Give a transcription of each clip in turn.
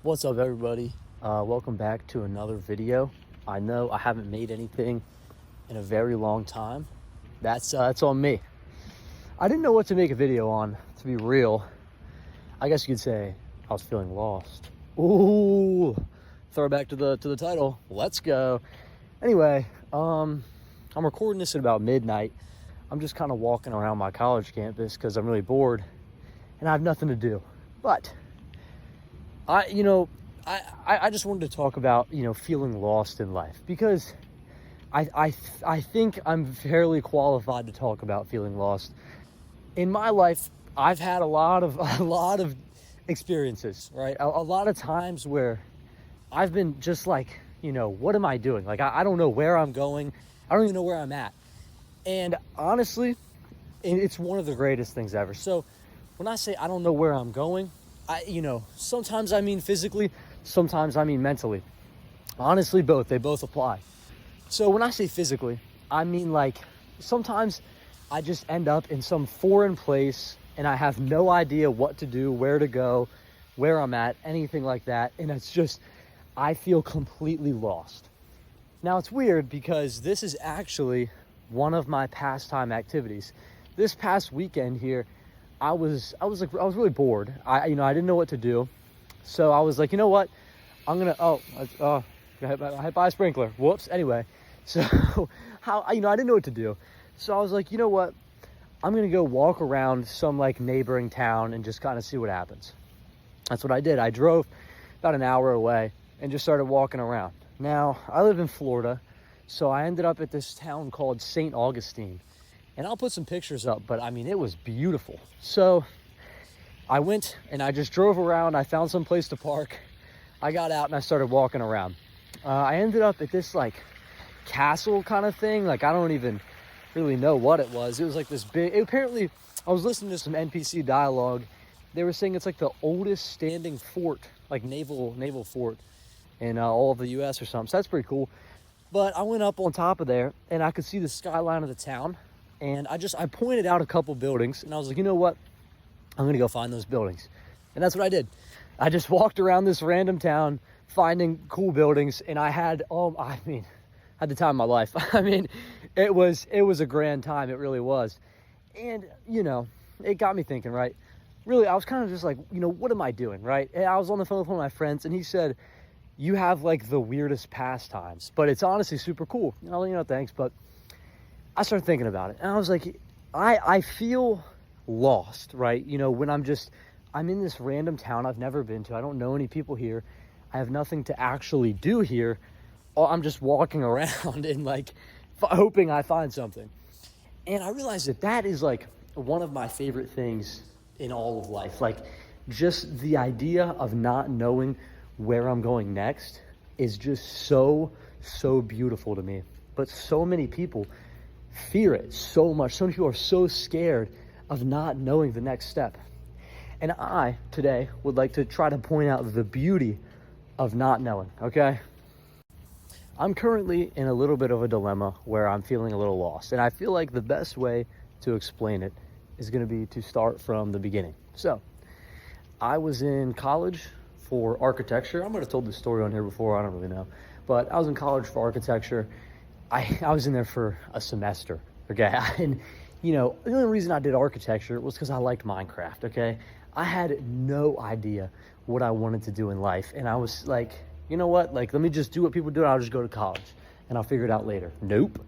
What's up, everybody? Welcome back to another video. I know I haven't made anything in a very long time. That's on me. I didn't know what to make a video on, to be real. I guess you could say I was feeling lost. Ooh, throwback to the title. Let's go. Anyway, I'm recording this at about midnight. I'm just kind of walking around my college campus because I'm really bored and I have nothing to do. But I just wanted to talk about, feeling lost in life because I think I'm fairly qualified to talk about feeling lost. In my life, I've had a lot of a lot of experiences, right? A lot of times where I've been just like, what am I doing? Like I don't know where I'm going. I don't even know where I'm at. And honestly, it's one of the greatest things ever. So when I say I don't know where I'm going, sometimes I mean physically, sometimes I mean mentally. Honestly, both. They both apply. So when I say physically, I mean like sometimes I just end up in some foreign place and I have no idea what to do, where to go, where I'm at, anything like that. And it's just, I feel completely lost. Now it's weird because this is actually one of my pastime activities. This past weekend here, I was really bored. I didn't know what to do. So I was like, you know what? I'm gonna, I hit by a sprinkler. Whoops. Anyway, so I didn't know what to do. So I was like, you know what? I'm gonna go walk around some like neighboring town and just kind of see what happens. That's what I did. I drove about an hour away and just started walking around. Now I live in Florida, so I ended up at this town called St. Augustine. And I'll put some pictures up, but I mean, it was beautiful. So I went and I just drove around. I found some place to park. I got out and I started walking around. I ended up at this like castle kind of thing. Like, I don't even really know what it was. It was like this big, apparently I was listening to some NPC dialogue. They were saying it's like the oldest standing fort, like naval fort in all of the US or something. So that's pretty cool. But I went up on top of there and I could see the skyline of the town. And I pointed out a couple buildings and I was like, you know what? I'm going to go find those buildings. And that's what I did. I just walked around this random town finding cool buildings and I had the time of my life. I mean, it was a grand time. It really was. And, it got me thinking, right? Really, I was kind of just like, what am I doing, right? And I was on the phone with one of my friends and he said, you have like the weirdest pastimes, but it's honestly super cool. Thanks. But I started thinking about it and I was like, I feel lost, right? When I'm in this random town I've never been to. I don't know any people here. I have nothing to actually do here. I'm just walking around and like hoping I find something. And I realized that is like one of my favorite things in all of life. Like just the idea of not knowing where I'm going next is just so beautiful to me. But so many people fear it so much. So many people are so scared of not knowing the next step. And I, today, would like to try to point out the beauty of not knowing, okay? I'm currently in a little bit of a dilemma where I'm feeling a little lost. And I feel like the best way to explain it is going to be to start from the beginning. So, I was in college for architecture. I might have told this story on here before, I don't really know. But I was in college for architecture. I was in there for a semester, okay? And, the only reason I did architecture was because I liked Minecraft, okay? I had no idea what I wanted to do in life. And I was like, you know what? Like, let me just do what people do. I'll just go to college and I'll figure it out later. Nope.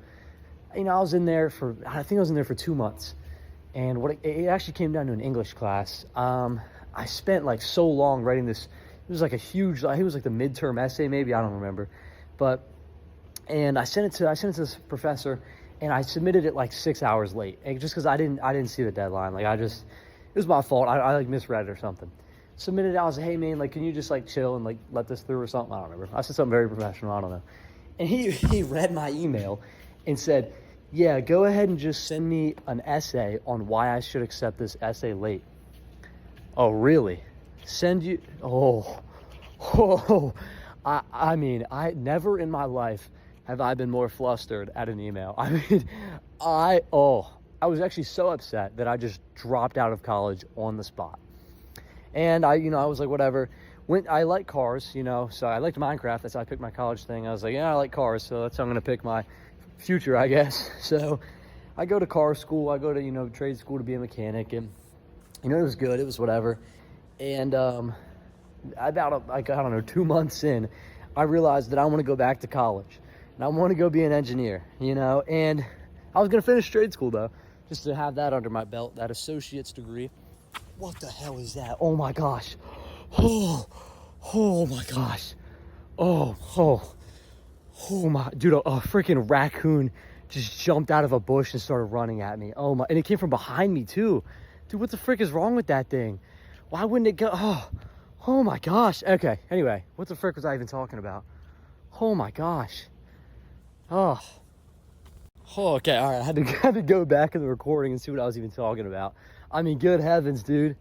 I was in there for 2 months. And it actually came down to an English class. I spent like so long writing this. It was like I think it was like the midterm essay, maybe, I don't remember. And I sent it to this professor, and I submitted it like 6 hours late, and just because I didn't see the deadline. Like it was my fault. I like misread it or something. Submitted it. I was like, hey man, like can you just like chill and like let this through or something? I don't remember. I said something very professional. I don't know. And he read my email and said, yeah, go ahead and just send me an essay on why I should accept this essay late. Oh really? Send you? I mean, I never in my life have I been more flustered at an email. I mean, I was actually so upset that I just dropped out of college on the spot. And I was like, whatever. I like cars, you know, so I liked Minecraft. That's how I picked my college thing. I was like, yeah, I like cars, so that's how I'm gonna pick my future, I guess. So I go to car school. I go to, you know, trade school to be a mechanic, and you know, it was good. It was whatever. And about like, I don't know, 2 months in, I realized that I want to go back to college and I want to go be an engineer, you know. And I was gonna finish trade school though, just to have that under my belt, that associate's degree. What the hell is that? Oh my gosh. Oh my gosh. Oh my, dude, a freaking raccoon just jumped out of a bush and started running at me. Oh my, and it came from behind me too. Dude, what the frick is wrong with that thing? Why wouldn't it go? Oh my gosh. Okay, anyway, what the frick was I even talking about? Oh my gosh. Oh, okay, all right, I had to go back in the recording and see what I was even talking about. I mean, good heavens, dude.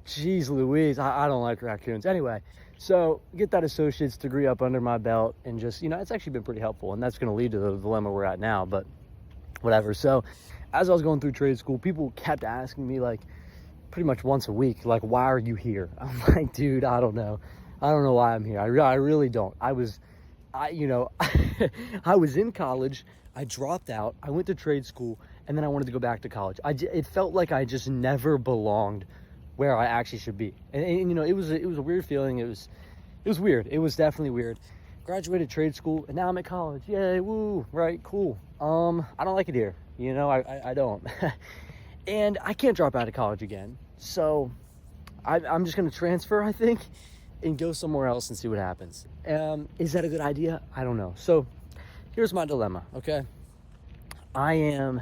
Jeez Louise, I don't like raccoons. Anyway, so get that associate's degree up under my belt and just, you know, it's actually been pretty helpful, and that's going to lead to the dilemma we're at now, but whatever. So as I was going through trade school, people kept asking me, like, pretty much once a week, like, why are you here? I'm like, dude, I don't know. I don't know why I'm here. I really don't. I was in college. I dropped out. I went to trade school, and then I wanted to go back to college. It felt like I just never belonged where I actually should be. And you know, it was a weird feeling. It was weird. It was definitely weird. Graduated trade school, and now I'm at college. Yay, woo, right, cool. I don't like it here. You know, I don't. And I can't drop out of college again. So I'm just gonna transfer, I think, and go somewhere else and see what happens. Is that a good idea? I don't know. So here's my dilemma, okay? I'm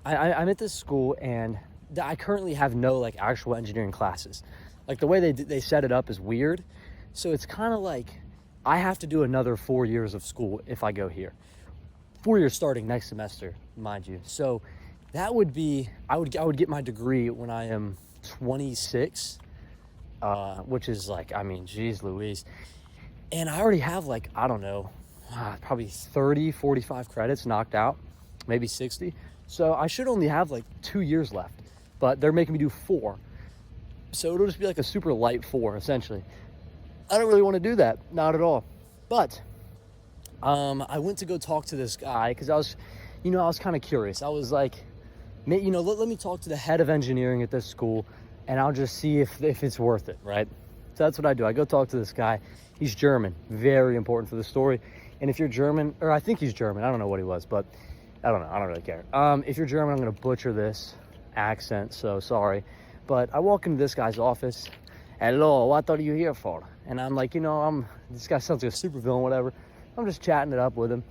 at this school, and I currently have no like actual engineering classes. Like the way they set it up is weird. So it's kind of like I have to do another 4 years of school if I go here. 4 years starting next semester, mind you. So that would be, I would get my degree when I am 26, which is like, I mean, geez Louise. And I already have like, I don't know, probably 30, 45 credits knocked out, maybe 60. So I should only have like 2 years left, but they're making me do 4. So it'll just be like a super light 4, essentially. I don't really want to do that, not at all. But I went to go talk to this guy because I was kind of curious. I was like, you know, let me talk to the head of engineering at this school, and I'll just see if it's worth it, right? So that's what I do. I go talk to this guy. He's German, very important for the story. And if you're German, or I think he's German, I don't know what he was, but I don't know. I don't really care. If you're German, I'm going to butcher this accent, so sorry. But I walk into this guy's office. Hello, what are you here for? And I'm like, you know, this guy sounds like a supervillain, whatever. I'm just chatting it up with him.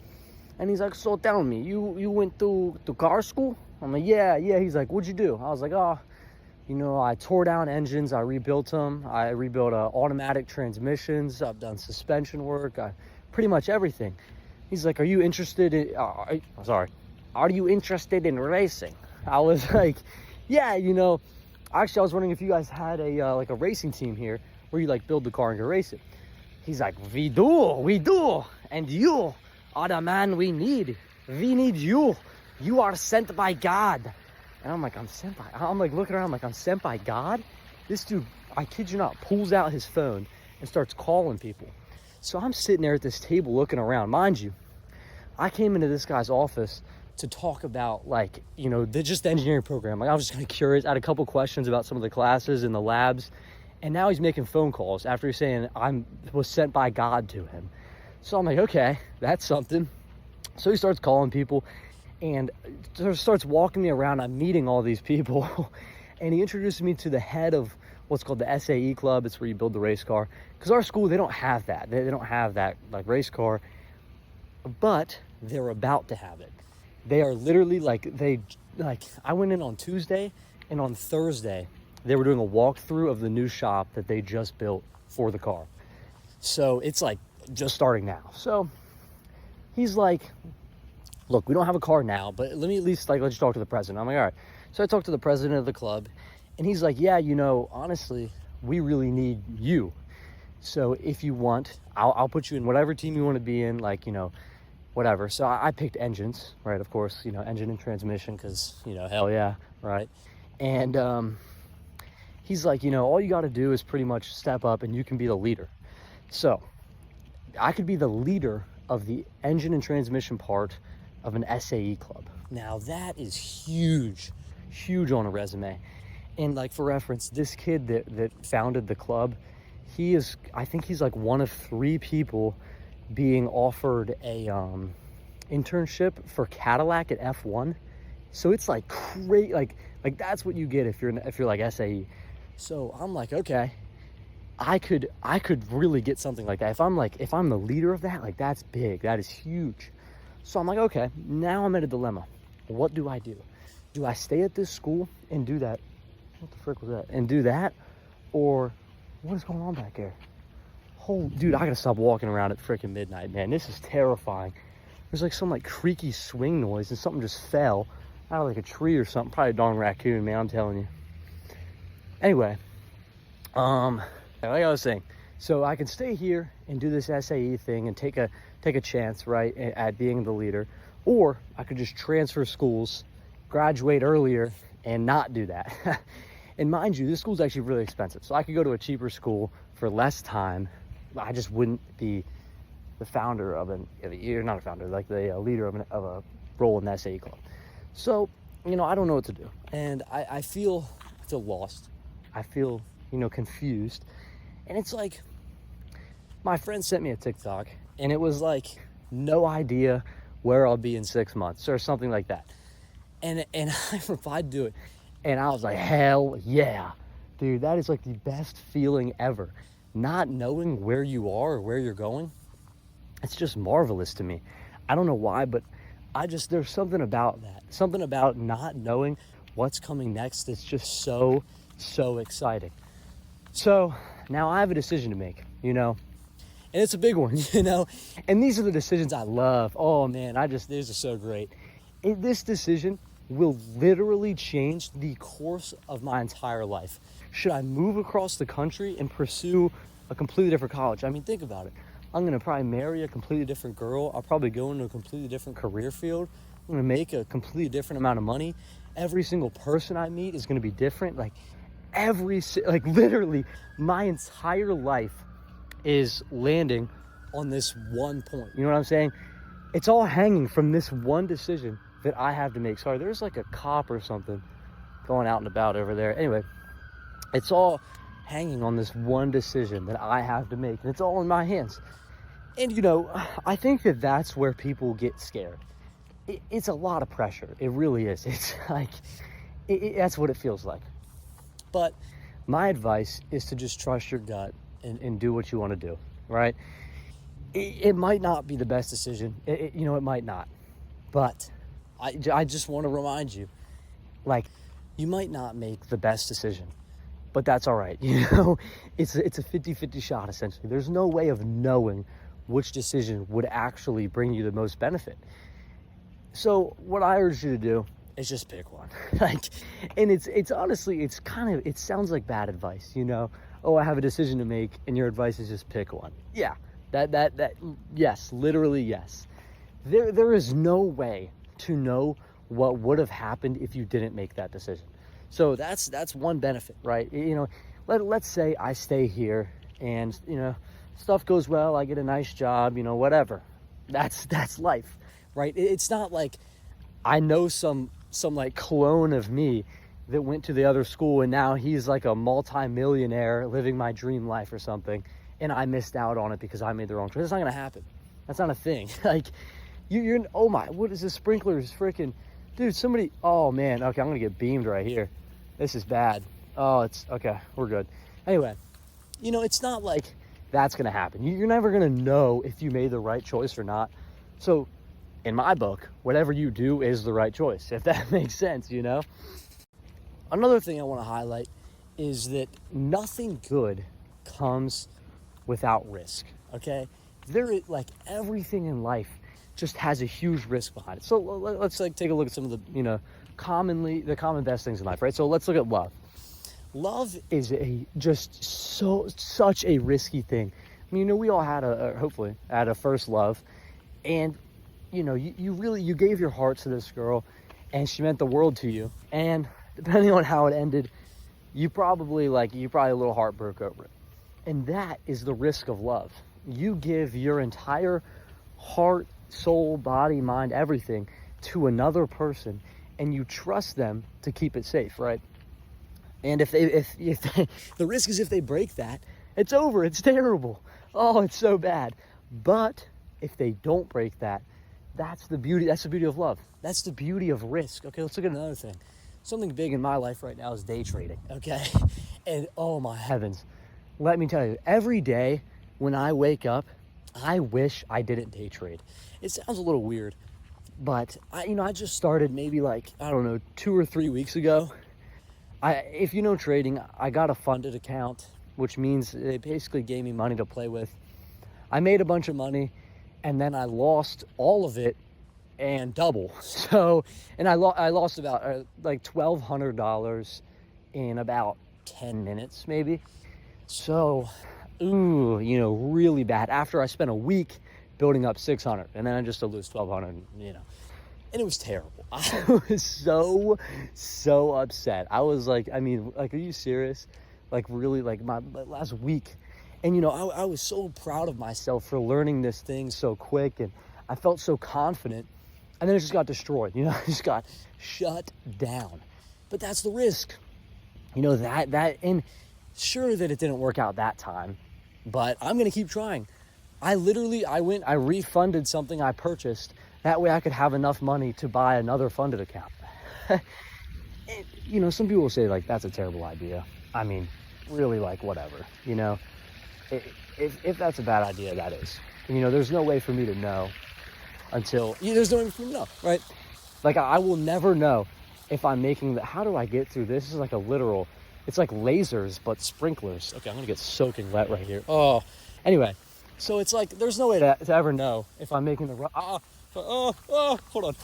And he's like, so tell me, you went to car school? I'm like, yeah. He's like, what'd you do? I was like, you know, I tore down engines. I rebuilt them. I rebuilt automatic transmissions. I've done suspension work. Pretty much everything. He's like, are you interested in, are you interested in racing? I was like, yeah, you know, actually, I was wondering if you guys had like a racing team here where you like build the car and go race it. He's like, we do. And you are the man we need. We need you. You are sent by God. And I'm like, I'm like looking around, I'm like, I'm sent by God? This dude, I kid you not, pulls out his phone and starts calling people. So I'm sitting there at this table looking around. Mind you, I came into this guy's office to talk about, like, you know, just the engineering program. Like, I was just kind of curious. I had a couple questions about some of the classes and the labs. And now he's making phone calls after he's saying I was sent by God to him. So I'm like, okay, that's something. So he starts calling people and starts walking me around. I'm meeting all these people. And he introduced me to the head of what's called the SAE club. It's where you build the race car. Because our school, they don't have that. They don't have that, like, race car. But they're about to have it. They are literally I went in on Tuesday, and on Thursday, they were doing a walkthrough of the new shop that they just built for the car. So it's like just starting now. So he's like, look, we don't have a car now, but let me at least, like, let's talk to the president. I'm like, all right. So I talked to the president of the club, and he's like, yeah, you know, honestly, we really need you. So if you want, I'll put you in whatever team you want to be in, like, you know, whatever. So I picked engines, right? Of course, you know, engine and transmission, because, you know, hell yeah, right? And he's like, all you got to do is pretty much step up and you can be the leader. So I could be the leader of the engine and transmission part of an SAE club. Now that is huge on a resume. And like, for reference, this kid that founded the club, I think he's like one of 3 people being offered a internship for Cadillac at F1. So it's like great, like that's what you get if you're like SAE. So I'm like, okay, I could really get something like that. If I'm the leader of that, like that's big, that is huge. So I'm like, okay, now I'm at a dilemma. What do I do? Do I stay at this school and do that? What the frick was that? And do that? Or what is going on back there? Dude, I gotta stop walking around at freaking midnight, man. This is terrifying. There's like some like creaky swing noise and something just fell out of like a tree or something. Probably a darn raccoon, man, I'm telling you. Anyway, like I was saying, so I can stay here and do this SAE thing and take a chance, right, at being the leader. Or I could just transfer schools, graduate earlier, and not do that. And mind you, this school's actually really expensive. So I could go to a cheaper school for less time. I just wouldn't be the founder of you're not a founder, like the leader of a role in the SAE club. So, I don't know what to do. And I feel lost. I feel, confused. And it's like, my friend sent me a TikTok, and it was like, no idea where I'll be in 6 months or something like that. And I replied to it, and I was like, hell yeah. Dude, that is like the best feeling ever. Not knowing where you are or where you're going, it's just marvelous to me. I don't know why, but there's something about that. Something about not knowing what's coming next that's just so exciting. So now I have a decision to make, and it's a big one, and these are the decisions I love. Oh man, these are so great. This decision will literally change the course of my entire life. Should I move across the country and pursue a completely different college? I mean, think about it. I'm going to probably marry a completely different girl. I'll probably go into a completely different career field. I'm going to make a completely different amount of money. Every single person I meet is going to be different. Like literally my entire life is landing on this one point. You know what I'm saying? It's all hanging from this one decision that I have to make. Sorry, there's like a cop or something going out and about over there. Anyway, it's all hanging on this one decision that I have to make, and it's all in my hands. And I think that that's where people get scared. It's a lot of pressure. It really is. It's like, that's what it feels like. But my advice is to just trust your gut and do what you want to do, right? It might not be the best decision. It might not. But I just want to remind you, like, you might not make the best decision, but that's all right. It's a 50-50 shot, essentially. There's no way of knowing which decision would actually bring you the most benefit. So what I urge you to do is just pick one. And it's honestly, it sounds like bad advice, Oh, I have a decision to make, and your advice is just pick one. Yeah, that yes, literally yes. There is no way to know what would have happened if you didn't make that decision. So that's one benefit, right? Let's say I stay here and, stuff goes well, I get a nice job, whatever. That's life, right? It's not like I know some like clone of me that went to the other school and now he's like a multi-millionaire living my dream life or something, and I missed out on it because I made the wrong choice. That's not gonna happen. That's not a thing. Like, you're oh my, what is this? Sprinklers freaking, dude, somebody, oh man, okay, I'm gonna get beamed right here. This is bad. Oh, it's okay, we're good. Anyway, it's not like that's gonna happen. You're never gonna know if you made the right choice or not. So in my book, whatever you do is the right choice, if that makes sense, Another thing I want to highlight is that nothing good comes without risk, okay? Like, everything in life just has a huge risk behind it. So let's take a look at some of the, the common best things in life, right? So let's look at love. Love is such a risky thing. I mean, we all hopefully had a first love, and you gave your heart to this girl, and she meant the world to you. And depending on how it ended, you're probably a little heartbroken over it. And that is the risk of love. You give your entire heart, soul, body, mind, everything to another person, and you trust them to keep it safe, right? And if the risk is if they break that, it's over. It's terrible. Oh, it's so bad. But if they don't break that, that's the beauty. That's the beauty of love. That's the beauty of risk. Okay, let's look at another thing. Something big in my life right now is day trading. Okay, and oh my heavens, let me tell you, every day when I wake up, I wish I didn't day trade. It sounds a little weird, but I just started maybe 2 or 3 weeks ago. If you know trading, I got a funded account, which means they basically gave me money to play with. I made a bunch of money, and then I lost all of it and double. So, and I lost about $1,200 in about 10 minutes, maybe. So, really bad. After I spent a week building up 600, and then I just to lose 1,200, and it was terrible. I was so upset. I was like, are you serious? Really, my last week. And, I was so proud of myself for learning this thing so quick, and I felt so confident. And then it just got destroyed, it just got shut down. But that's the risk. And sure that it didn't work out that time, but I'm going to keep trying. I refunded something I purchased. That way I could have enough money to buy another funded account. And, some people will say, that's a terrible idea. I mean, really, whatever, If that's a bad idea, that is. And, there's no way for me to know until, there's no way for me to know, right? I will never know if I'm making how do I get through this? This is it's like lasers, but sprinklers. Okay, I'm going to get soaking wet right here. Oh, anyway. So it's there's no way to ever know if I'm making the right, hold on.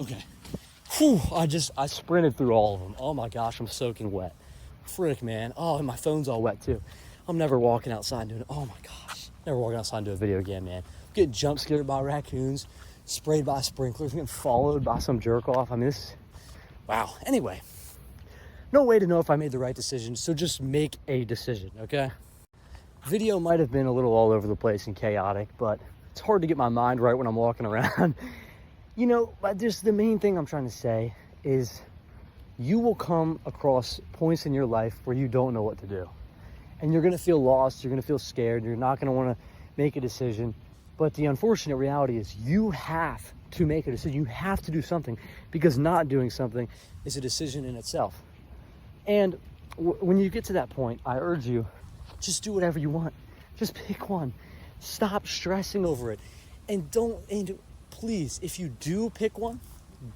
Okay. Whew, I sprinted through all of them. Oh my gosh, I'm soaking wet. Frick, man. Oh, and my phone's all wet too. I'm never walking outside and doing it. Oh my gosh. Never walking outside and doing a video again, man. I'm getting jump scared by raccoons, sprayed by sprinklers, getting followed by some jerk off. Wow. Anyway, no way to know if I made the right decision, so just make a decision, okay? Video might have been a little all over the place and chaotic, but it's hard to get my mind right when I'm walking around. But just the main thing I'm trying to say is you will come across points in your life where you don't know what to do. And you're going to feel lost, you're going to feel scared, you're not going to want to make a decision. But the unfortunate reality is you have to make a decision. You have to do something, because not doing something is a decision in itself. And when you get to that point, I urge you, just do whatever you want. Just pick one. Stop stressing over it. And please, if you do pick one,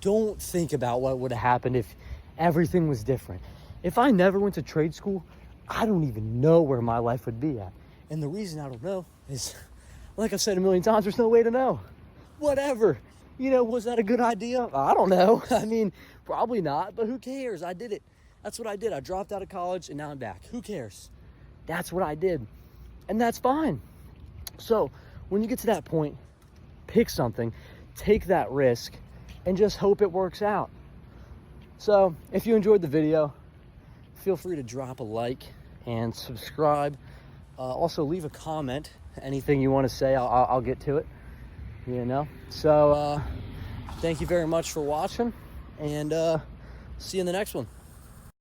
don't think about what would have happened if everything was different. If I never went to trade school, I don't even know where my life would be at. And the reason I don't know is, like I've said a million times, there's no way to know. Whatever. Was that a good idea? I don't know. Probably not, but who cares? I did it. That's what I did. I dropped out of college and now I'm back. Who cares? That's what I did. And that's fine. So when you get to that point, pick something, take that risk, and just hope it works out. So if you enjoyed the video, feel free to drop a like and subscribe. Also leave a comment. Anything you want to say, I'll get to it. So thank you very much for watching, and see you in the next one.